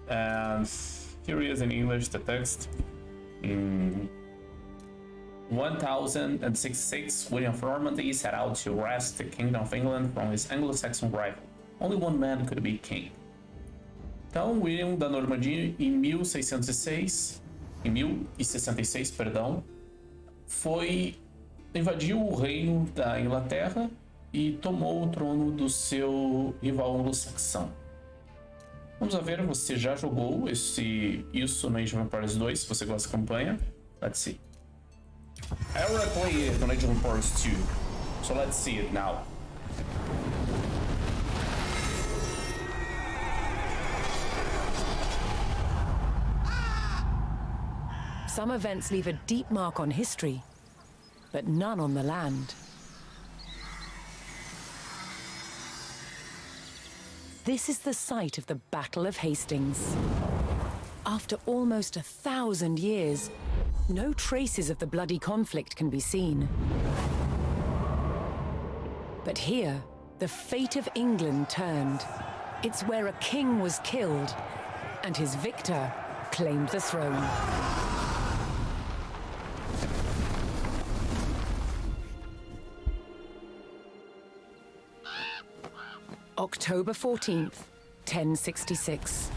And here is in English the text. In 1066, William of Normandy set out to wrest the Kingdom of England from his Anglo-Saxon rival. Only one man could be king. Então, William da Normandia, em 1066, perdão, invadiu o reino da Inglaterra e tomou o trono do seu rival anglo-saxão. Vamos ver, você já jogou isso no Age of Empires 2, se você gosta da campanha. Let's see. I already played it on Age of Empires 2, so let's see it now. Some events leave a deep mark on history, but none on the land. This is the site of the Battle of Hastings. After almost 1,000 years, no traces of the bloody conflict can be seen. But here, the fate of England turned. It's where a king was killed, and his victor claimed the throne. October 14th, 1066.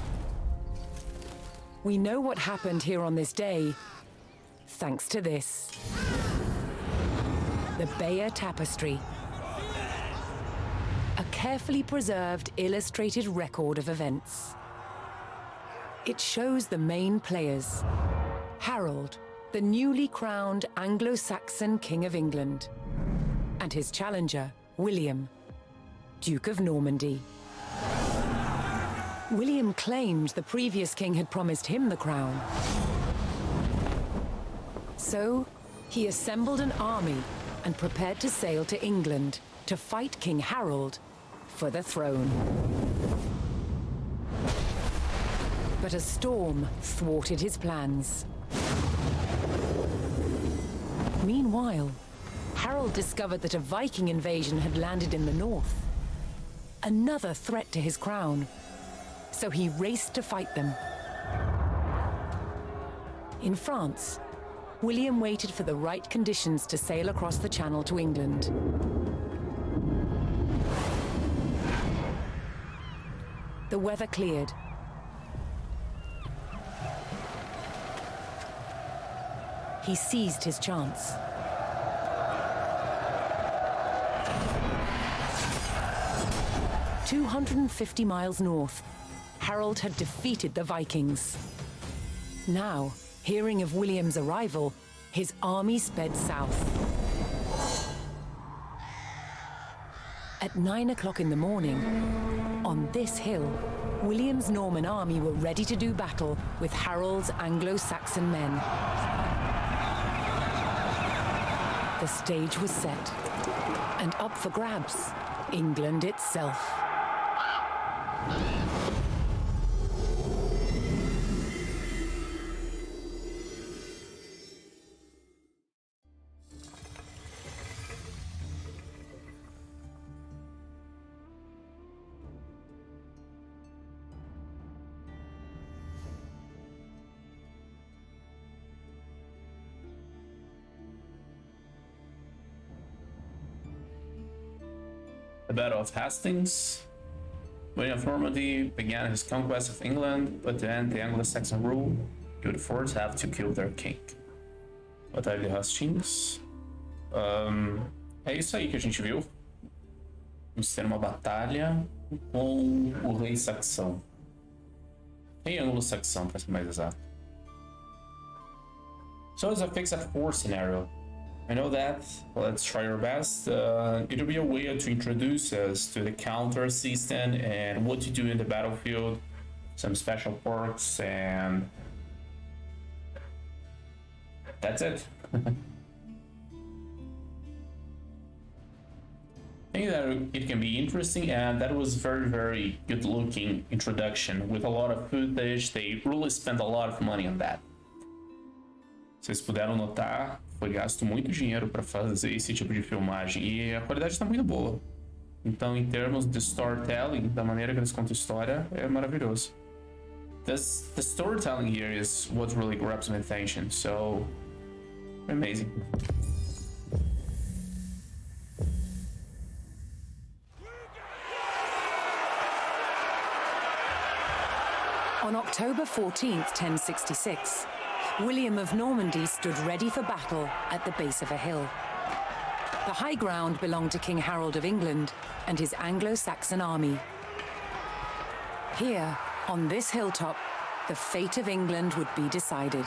We know what happened here on this day, thanks to this. The Bayeux Tapestry. A carefully preserved illustrated record of events. It shows the main players. Harold, the newly crowned Anglo-Saxon King of England, and his challenger, William, Duke of Normandy. William claimed the previous king had promised him the crown. So, he assembled an army and prepared to sail to England to fight King Harold for the throne. But a storm thwarted his plans. Meanwhile, Harold discovered that a Viking invasion had landed in the north. Another threat to his crown. So he raced to fight them. In France, William waited for the right conditions to sail across the Channel to England. The weather cleared. He seized his chance. 250 miles north, Harold had defeated the Vikings. Now, hearing of William's arrival, his army sped south. At 9 o'clock in the morning, on this hill, William's Norman army were ready to do battle with Harold's Anglo-Saxon men. The stage was set, and up for grabs, England itself. The Battle of Hastings. William of Normandy began his conquest of England, but to end the Anglo-Saxon rule, he would first have to kill their king. Batalha de Hastings. É isso aí que a gente viu. Vamos ter uma batalha com o rei saxão. Rei anglo-saxão, para ser mais exato. So it's a fixed at 4 scenario. I know that. Let's try our best. It'll be a way to introduce us to the counter system and what to do in the battlefield, some special perks, and that's it. I think that it can be interesting, and that was very good looking introduction with a lot of footage. They really spent a lot of money on that. Vocês puderam notar, foi gasto muito dinheiro para fazer esse tipo de filmagem e a qualidade está muito boa. Então, em termos de storytelling, da maneira que eles contam a história, é maravilhoso. the storytelling here is what really grabs my attention. So amazing. On October 14th, 1066, William of Normandy stood ready for battle at the base of a hill. The high ground belonged to King Harold of England and his Anglo-Saxon army. Here, on this hilltop, the fate of England would be decided.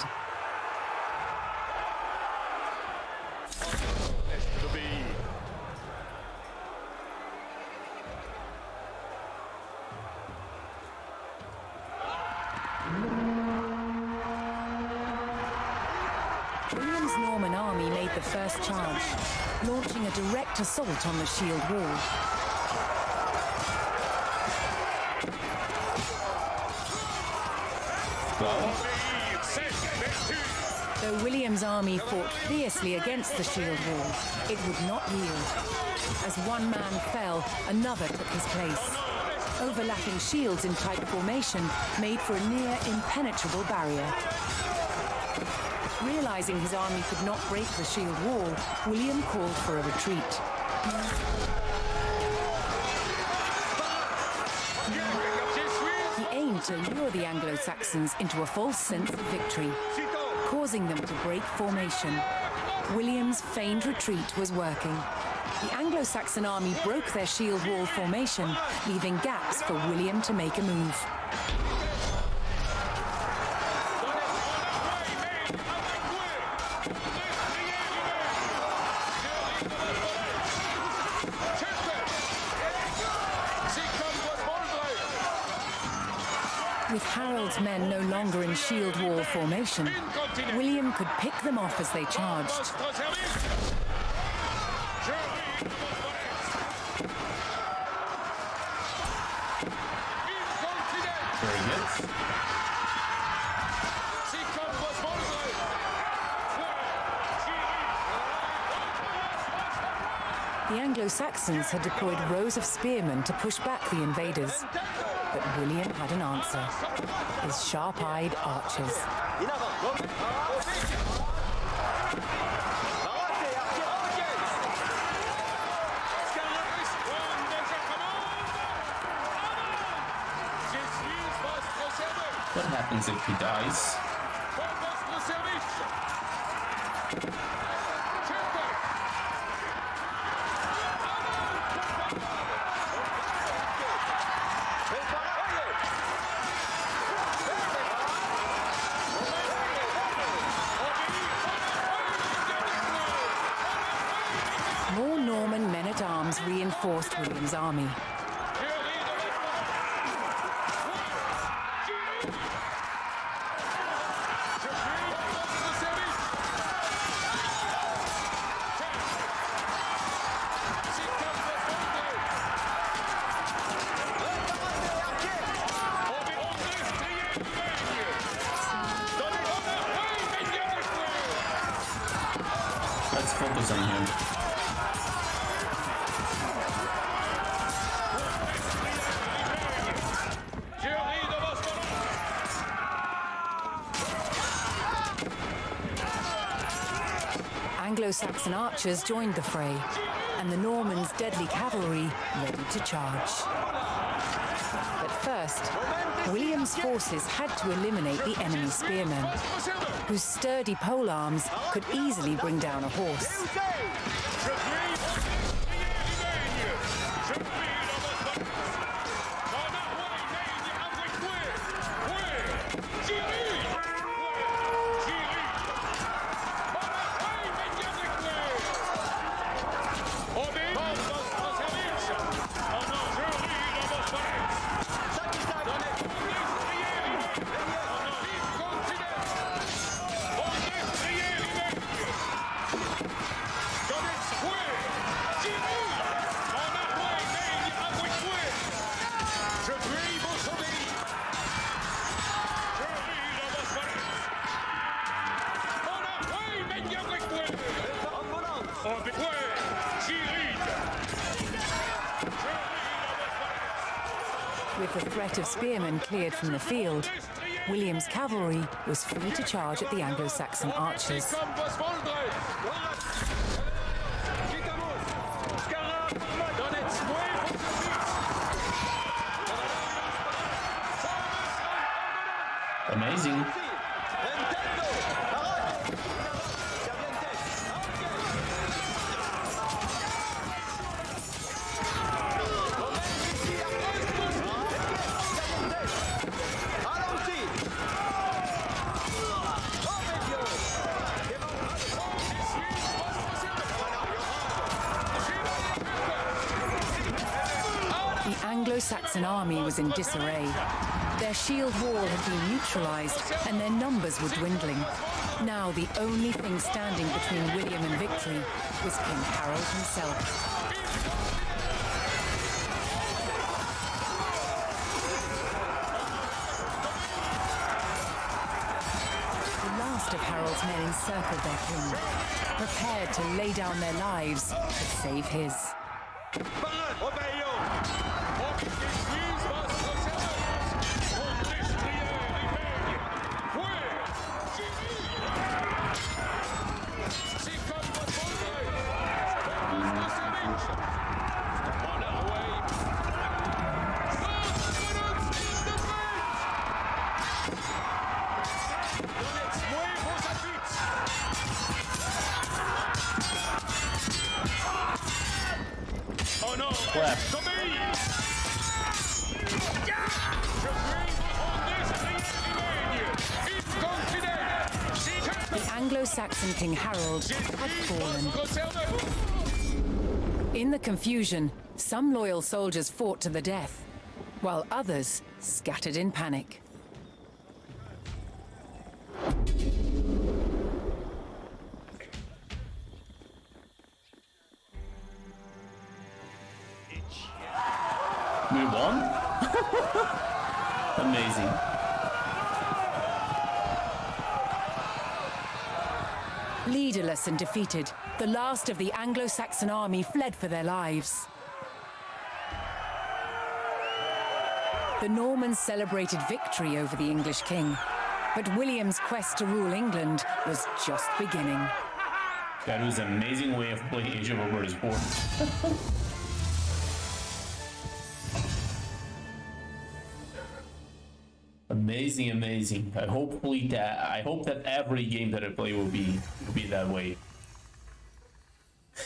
William's Norman army made the first charge, launching a direct assault on the shield wall. Though William's army fought fiercely against the shield wall, it would not yield. As one man fell, another took his place. Overlapping shields in tight formation made for a near impenetrable barrier. Realizing his army could not break the shield wall, William called for a retreat. He aimed to lure the Anglo-Saxons into a false sense of victory, causing them to break formation. William's feigned retreat was working. The Anglo-Saxon army broke their shield wall formation, leaving gaps for William to make a move. With Harold's men no longer in shield wall formation, William could pick them off as they charged. Very good. The Anglo-Saxons had deployed rows of spearmen to push back the invaders. But William had an answer. His sharp-eyed archers. What happens if he dies? More Norman men-at-arms reinforced William's army. Let's focus on him. Anglo-Saxon archers joined the fray, and the Normans' deadly cavalry ready to charge. But first, William's forces had to eliminate the enemy spearmen, whose sturdy polearms could easily bring down a horse. the threat of spearmen cleared from the field, William's cavalry was free to charge at the Anglo-Saxon archers. Amazing. The Anglo-Saxon army was in disarray. Their shield wall had been neutralized and their numbers were dwindling. Now the only thing standing between William and victory was King Harold himself. The last of Harold's men encircled their king, prepared to lay down their lives to save his. Clap. The Anglo-Saxon King Harold had fallen. In the confusion, some loyal soldiers fought to the death, while others scattered in panic. We won? Amazing. Leaderless and defeated, the last of the Anglo-Saxon army fled for their lives. The Normans celebrated victory over the English king, but William's quest to rule England was just beginning. That was an amazing way of playing Age of Empires 4. Amazing, amazing. I hope that every game that I play will be that way.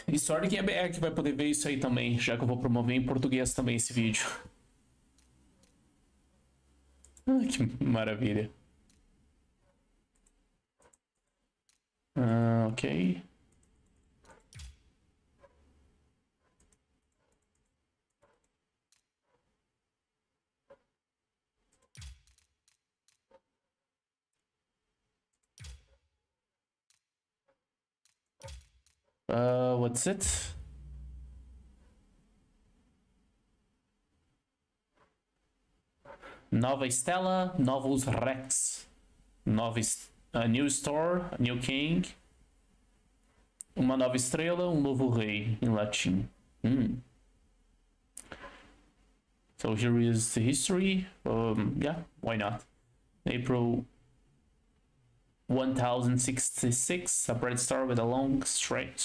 E sorte que a BR vai poder ver isso aí também, já que eu vou promover em português também esse vídeo. Que maravilha. Ok. What's it? Nova Stella, Novus Rex. New Store, New King. Uma nova estrela, novo rei, em latim. So here is the history. Yeah, why not? April 1066, a bright star with a long, straight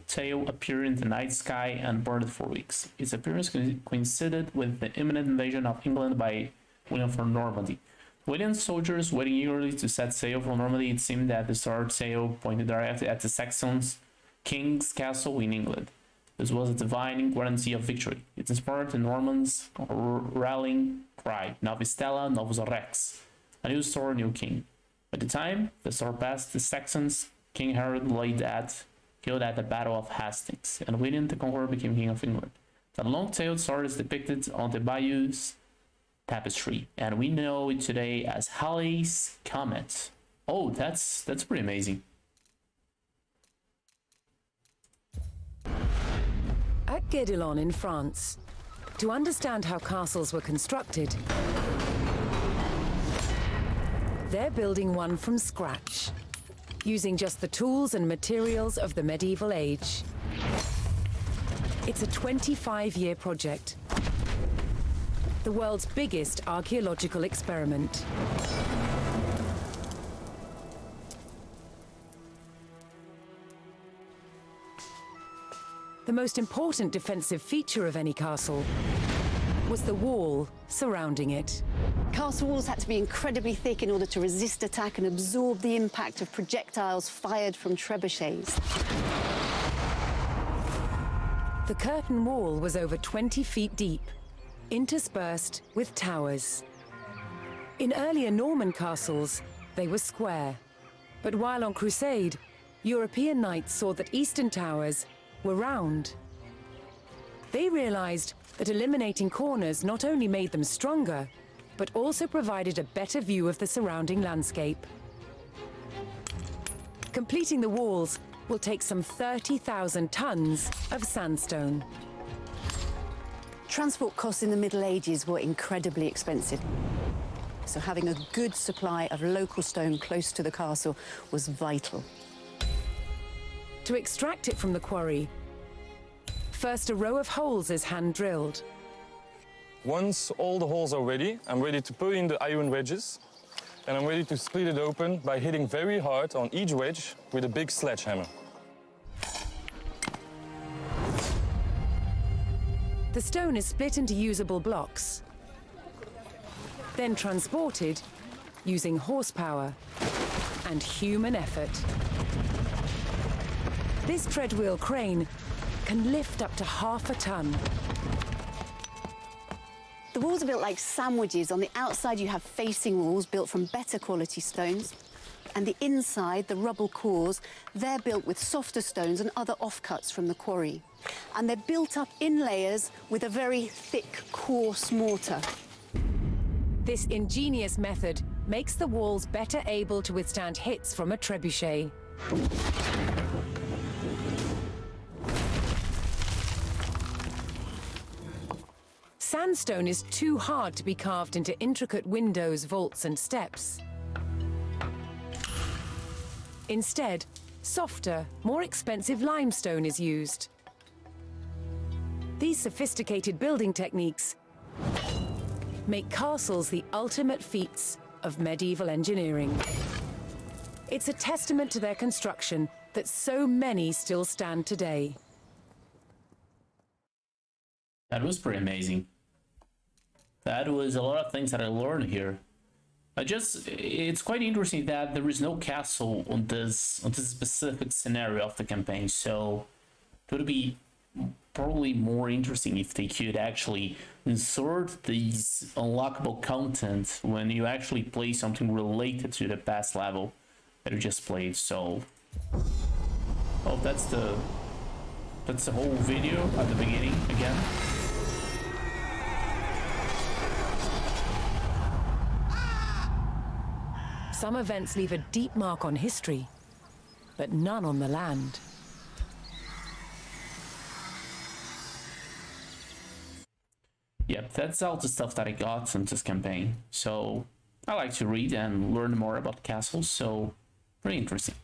tail appeared in the night sky and burned for weeks. Its appearance coincided with the imminent invasion of England by William from Normandy. William's soldiers waiting eagerly to set sail from Normandy, it seemed that the starred sail pointed directly at the Saxons' king's castle in England. This was a divine guarantee of victory. It inspired the Normans' rallying cry, Novus Stella, Novus Rex, a new store, new king. By the time the star passed the Saxons, King Harold lay dead, killed at the Battle of Hastings, and William the Conqueror became King of England. The long-tailed sword is depicted on the Bayeu's tapestry, and we know it today as Halley's Comet. Oh, that's pretty amazing. At Guédelon in France, to understand how castles were constructed, they're building one from scratch, using just the tools and materials of the medieval age. It's a 25-year project. the world's biggest archaeological experiment. The most important defensive feature of any castle was the wall surrounding it. Castle walls had to be incredibly thick in order to resist attack and absorb the impact of projectiles fired from trebuchets. The curtain wall was over 20 feet deep, interspersed with towers. In earlier Norman castles, they were square. But while on crusade, European knights saw that eastern towers were round. They realized that eliminating corners not only made them stronger, but also provided a better view of the surrounding landscape. Completing the walls will take some 30,000 tons of sandstone. Transport costs in the Middle Ages were incredibly expensive. So having a good supply of local stone close to the castle was vital. To extract it from the quarry, first a row of holes is hand-drilled. Once all the holes are ready, I'm ready to put in the iron wedges, and I'm ready to split it open by hitting very hard on each wedge with a big sledgehammer. The stone is split into usable blocks, then transported using horsepower and human effort. This treadwheel crane can lift up to half a ton. The walls are built like sandwiches. On the outside, you have facing walls built from better quality stones. And the inside, the rubble cores, they're built with softer stones and other offcuts from the quarry. And they're built up in layers with a very thick, coarse mortar. This ingenious method makes the walls better able to withstand hits from a trebuchet. Sandstone is too hard to be carved into intricate windows, vaults, and steps. Instead, softer, more expensive limestone is used. These sophisticated building techniques make castles the ultimate feats of medieval engineering. It's a testament to their construction that so many still stand today. That was pretty amazing. That was a lot of things that I learned here. It's quite interesting that there is no castle on this specific scenario of the campaign, so it would be probably more interesting if they could actually insert these unlockable content when you actually play something related to the past level that you just played. So, oh, that's the whole video at the beginning again. Some events leave a deep mark on history, but none on the land. Yep, that's all the stuff that I got from this campaign. So I like to read and learn more about castles, so pretty interesting.